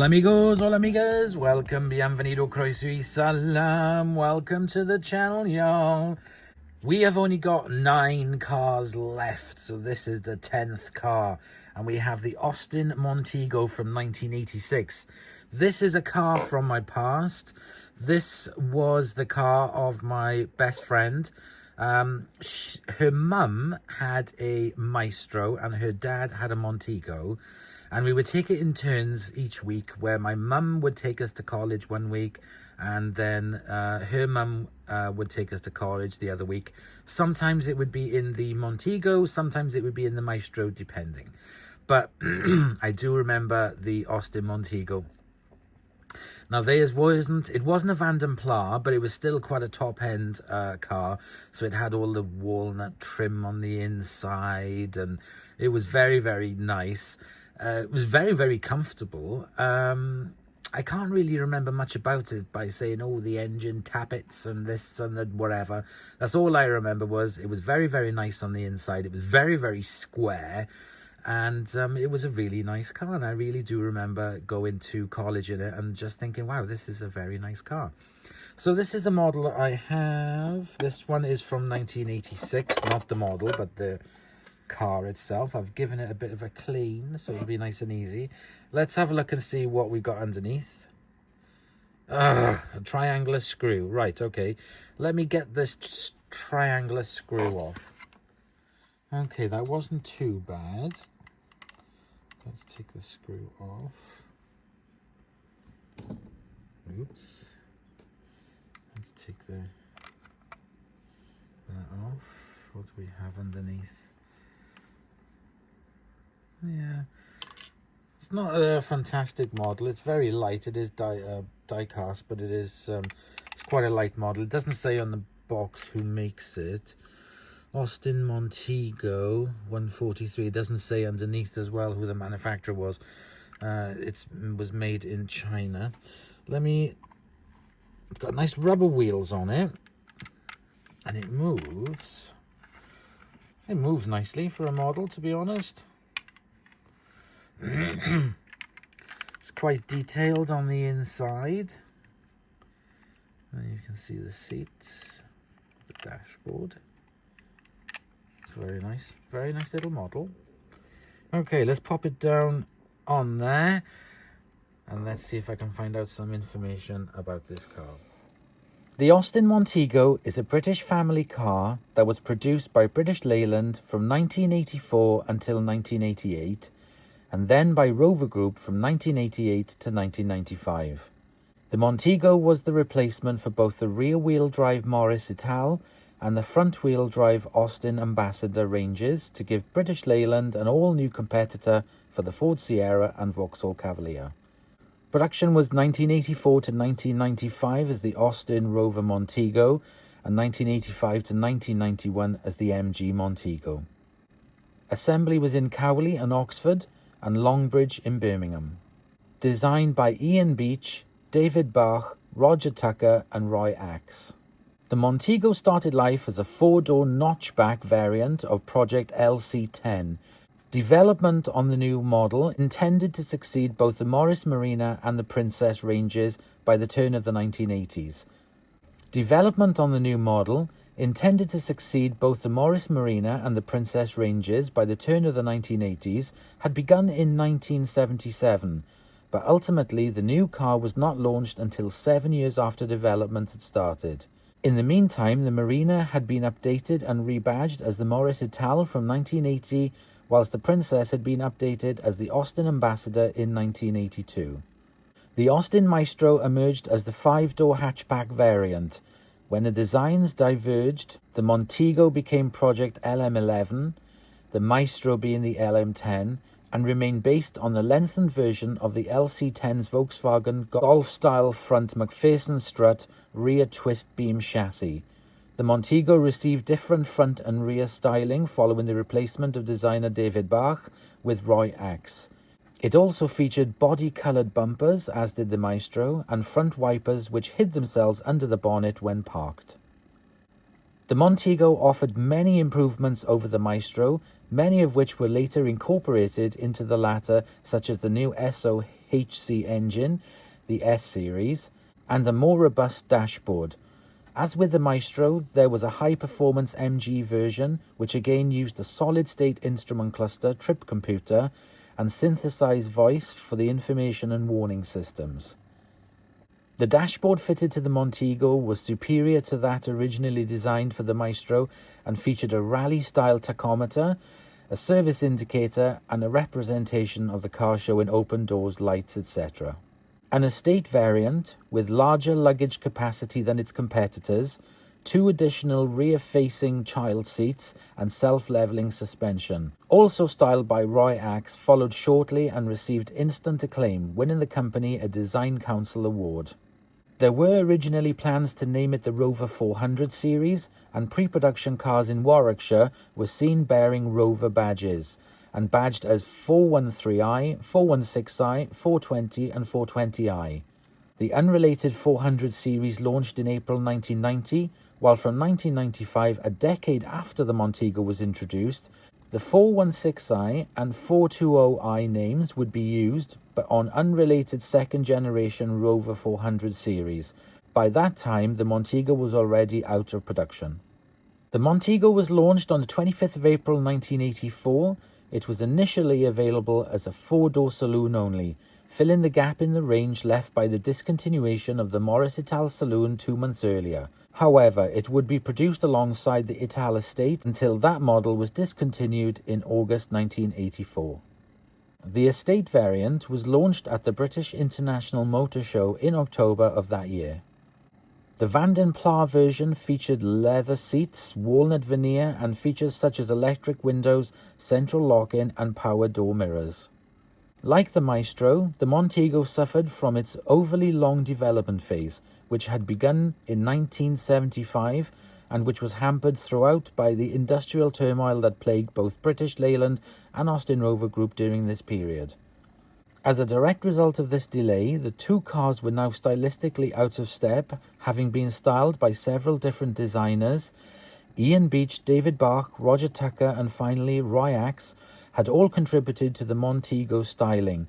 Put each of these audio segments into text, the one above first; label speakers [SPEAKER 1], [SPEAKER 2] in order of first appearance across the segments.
[SPEAKER 1] Hola amigos, hola amigas, welcome, bienvenido, croeso y salam, welcome to the channel, y'all. We have only got 9 cars left, so this is the 10th car, and we have the Austin Montego from 1986. This is a car from my past. This was the car of my best friend. Her mum had a Maestro and her dad had a Montego, and we would take it in turns each week, where my mum would take us to college one week and then her mum would take us to college the other week. Sometimes it would be in the Montego, sometimes it would be in the Maestro, depending. But I do remember the Austin Montego. Now, it wasn't a Van Pla, but it was still quite a top-end car. So it had all the walnut trim on the inside, and it was very, very nice. It was very, very comfortable. I can't really remember much about it by saying, oh, the engine tappets and this and that, whatever. That's all I remember was it was very, very nice on the inside. It was very, very square. And it was a really nice car, and I really do remember going to college in it and just thinking, wow, this is a very nice car. So this is the model that I have. This one is from 1986, not the model, but the car itself. I've given it a bit of a clean, so it'll be nice and easy. Let's have a look and see what we got underneath. A triangular screw. Right, okay. Let me get this triangular screw off. Okay, that wasn't too bad. Let's take the screw off. Oops. Let's take that off. What do we have underneath? Yeah. It's not a fantastic model. It's very light. It is die cast, but it is it's quite a light model. It doesn't say on the box who makes it. Austin Montego 143. It doesn't say underneath as well who the manufacturer was. It was made in China. It's got nice rubber wheels on it, and it moves. It moves nicely for a model, to be honest. It's quite detailed on the inside. And you can see the seats, the dashboard. It's very nice little model. Okay, let's pop it down on there, and let's see if I can find out some information about this car. The Austin Montego is a British family car that was produced by British Leyland from 1984 until 1988, and then by Rover Group from 1988 to 1995. The Montego was the replacement for both the rear-wheel drive Morris Ital and the front-wheel drive Austin Ambassador ranges to give British Leyland an all-new competitor for the Ford Sierra and Vauxhall Cavalier. Production was 1984 to 1995 as the Austin Rover Montego and 1985 to 1991 as the MG Montego. Assembly was in Cowley and Oxford and Longbridge in Birmingham. Designed by Ian Beach, David Bach, Roger Tucker and Roy Axe. The Montego started life as a 4-door notchback variant of Project LC10. Development on the new model intended to succeed both the Morris Marina and the Princess ranges by the turn of the 1980s. Development on the new model intended to succeed both the Morris Marina and the Princess ranges by the turn of the 1980s had begun in 1977, but ultimately the new car was not launched until 7 years after development had started. In the meantime, the Marina had been updated and rebadged as the Morris Ital from 1980, whilst the Princess had been updated as the Austin Ambassador in 1982. The Austin Maestro emerged as the 5-door hatchback variant. When the designs diverged, the Montego became Project LM11, the Maestro being the LM10, and remained based on the lengthened version of the LC10's Volkswagen Golf-style front McPherson strut rear twist beam chassis. The Montego received different front and rear styling following the replacement of designer David Bach with Roy Axe. It also featured body-coloured bumpers, as did the Maestro, and front wipers which hid themselves under the bonnet when parked. The Montego offered many improvements over the Maestro, many of which were later incorporated into the latter, such as the new SOHC engine, the S series, and a more robust dashboard. As with the Maestro, there was a high-performance MG version, which again used a solid-state instrument cluster, trip computer, and synthesized voice for the information and warning systems. The dashboard fitted to the Montego was superior to that originally designed for the Maestro and featured a rally-style tachometer, a service indicator, and a representation of the car showing open doors, lights, etc. An estate variant with larger luggage capacity than its competitors, 2 additional rear-facing child seats, and self-leveling suspension. Also styled by Roy Axe, followed shortly and received instant acclaim, winning the company a Design Council Award. There were originally plans to name it the Rover 400 series, and pre-production cars in Warwickshire were seen bearing Rover badges, and badged as 413i, 416i, 420 and 420i. The unrelated 400 series launched in April 1990, while from 1995, a decade after the Montego was introduced, the 416i and 420i names would be used, but on unrelated second-generation Rover 400 series. By that time, the Montego was already out of production. The Montego was launched on the 25th of April 1984. It was initially available as a 4-door saloon only, filling the gap in the range left by the discontinuation of the Morris Ital saloon 2 months earlier. However, it would be produced alongside the Ital estate until that model was discontinued in August 1984. The estate variant was launched at the British International Motor Show in October of that year. The Van den Pla version featured leather seats, walnut veneer, and features such as electric windows, central lock-in, and power door mirrors. Like the Maestro, the Montego suffered from its overly long development phase, which had begun in 1975 and which was hampered throughout by the industrial turmoil that plagued both British Leyland and Austin Rover Group during this period. As a direct result of this delay, the 2 cars were now stylistically out of step, having been styled by several different designers. Ian Beach, David Bach, Roger Tucker, and finally Roy Axe had all contributed to the Montego styling.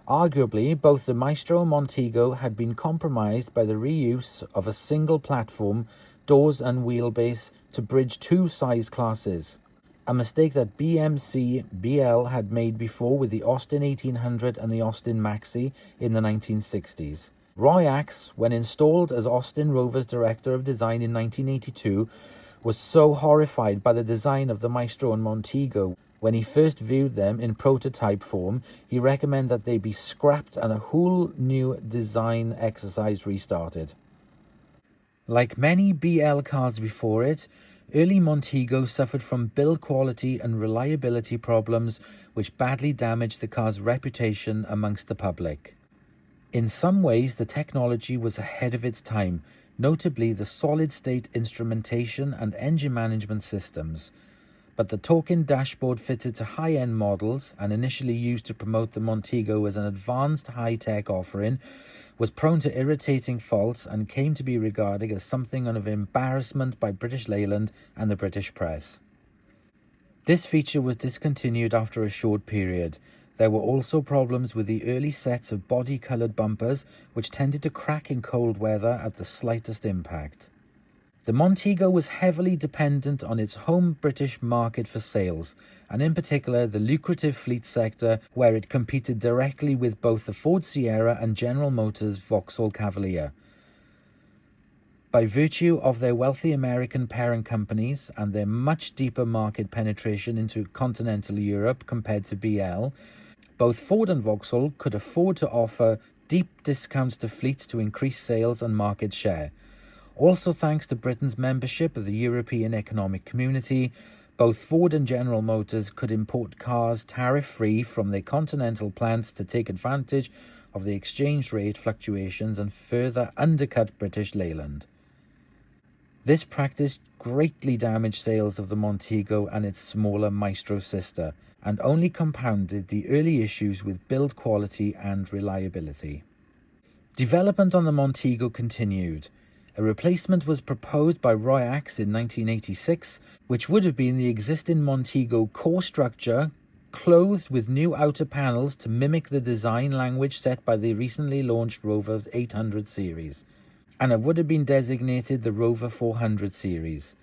[SPEAKER 1] Arguably, both the Maestro and Montego had been compromised by the reuse of a single platform, doors and wheelbase to bridge 2 size classes. A mistake that BMC BL had made before with the Austin 1800 and the Austin Maxi in the 1960s. Roy Axe, when installed as Austin Rover's Director of Design in 1982, was so horrified by the design of the Maestro and Montego. When he first viewed them in prototype form, he recommended that they be scrapped and a whole new design exercise restarted. Like many BL cars before it, early Montego suffered from build quality and reliability problems which badly damaged the car's reputation amongst the public. In some ways, the technology was ahead of its time, notably the solid-state instrumentation and engine management systems. But the talking dashboard fitted to high-end models and initially used to promote the Montego as an advanced high-tech offering was prone to irritating faults and came to be regarded as something of embarrassment by British Leyland and the British press. This feature was discontinued after a short period. There were also problems with the early sets of body-coloured bumpers, which tended to crack in cold weather at the slightest impact. The Montego was heavily dependent on its home British market for sales, and in particular the lucrative fleet sector, where it competed directly with both the Ford Sierra and General Motors Vauxhall Cavalier. By virtue of their wealthy American parent companies and their much deeper market penetration into continental Europe compared to BL, both Ford and Vauxhall could afford to offer deep discounts to fleets to increase sales and market share. Also, thanks to Britain's membership of the European Economic Community, both Ford and General Motors could import cars tariff-free from their continental plants to take advantage of the exchange rate fluctuations and further undercut British Leyland. This practice greatly damaged sales of the Montego and its smaller Maestro sister, and only compounded the early issues with build quality and reliability. Development on the Montego continued. A replacement was proposed by Royax in 1986, which would have been the existing Montego core structure, clothed with new outer panels to mimic the design language set by the recently launched Rover 800 series, and it would have been designated the Rover 400 series.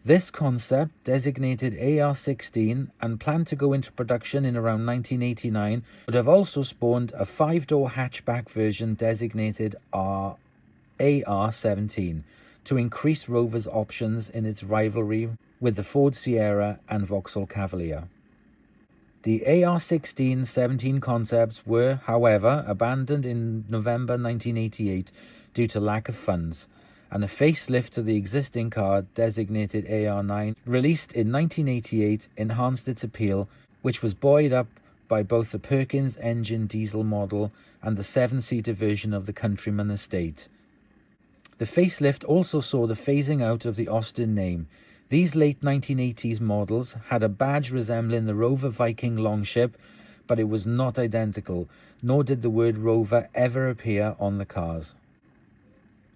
[SPEAKER 1] This concept, designated AR16 and planned to go into production in around 1989, would have also spawned a 5-door hatchback version designated AR17 to increase Rover's options in its rivalry with the Ford Sierra and Vauxhall Cavalier. The AR16-17 concepts were, however, abandoned in November 1988 due to lack of funds, and a facelift to the existing car, designated AR9, released in 1988, enhanced its appeal, which was buoyed up by both the Perkins engine diesel model and the 7-seater version of the Countryman Estate. The facelift also saw the phasing out of the Austin name. These late 1980s models had a badge resembling the Rover Viking longship, but it was not identical, nor did the word Rover ever appear on the cars.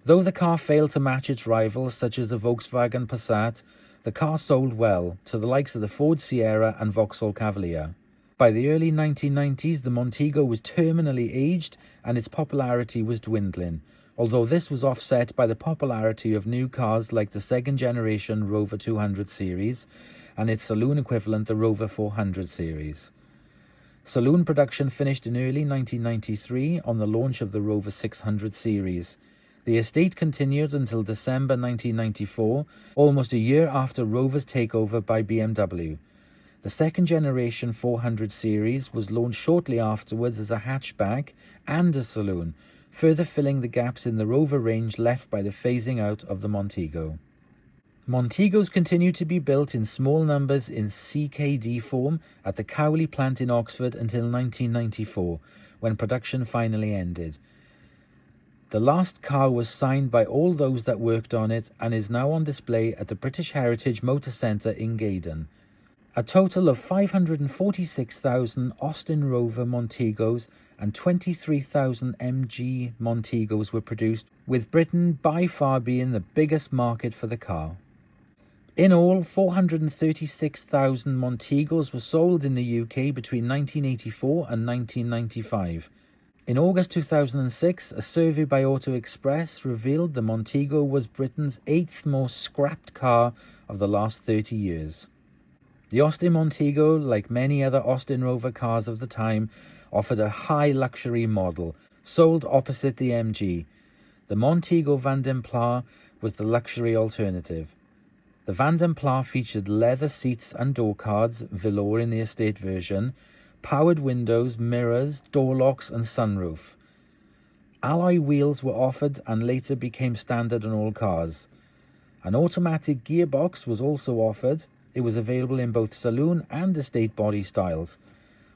[SPEAKER 1] Though the car failed to match its rivals, such as the Volkswagen Passat, the car sold well to the likes of the Ford Sierra and Vauxhall Cavalier. By the early 1990s, the Montego was terminally aged and its popularity was dwindling, although this was offset by the popularity of new cars like the second-generation Rover 200 series and its saloon equivalent, the Rover 400 series. Saloon production finished in early 1993 on the launch of the Rover 600 series. The estate continued until December 1994, almost a year after Rover's takeover by BMW. The second-generation 400 series was launched shortly afterwards as a hatchback and a saloon, further filling the gaps in the Rover range left by the phasing out of the Montego. Montegos continue to be built in small numbers in CKD form at the Cowley plant in Oxford until 1994, when production finally ended. The last car was signed by all those that worked on it and is now on display at the British Heritage Motor Centre in Gaydon. A total of 546,000 Austin Rover Montegos and 23,000 MG Montegos were produced, with Britain by far being the biggest market for the car. In all, 436,000 Montegos were sold in the UK between 1984 and 1995. In August 2006, a survey by Auto Express revealed the Montego was Britain's 8th most scrapped car of the last 30 years. The Austin Montego, like many other Austin Rover cars of the time, offered a high luxury model, sold opposite the MG. The Montego Van den Pla was the luxury alternative. The Van den Pla featured leather seats and door cards, velour in the estate version, powered windows, mirrors, door locks and sunroof. Alloy wheels were offered and later became standard on all cars. An automatic gearbox was also offered. It was available in both saloon and estate body styles.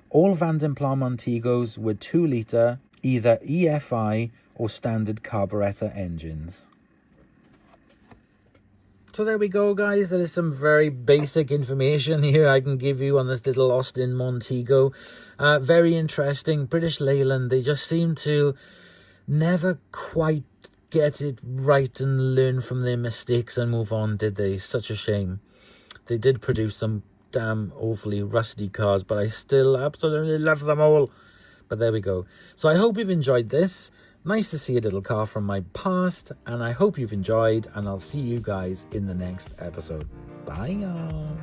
[SPEAKER 1] All Van den Pla Montegos were 2-litre, either EFI or standard carburettor engines. So there we go, guys. There is some very basic information here I can give you on this little Austin Montego. Very interesting. British Leyland, they just seem to never quite get it right and learn from their mistakes and move on, did they? Such a shame. They did produce some damn awfully rusty cars, but I still absolutely love them all. But there we go. So I hope you've enjoyed this. Nice to see a little car from my past, and I hope you've enjoyed, and I'll see you guys in the next episode. Bye, y'all.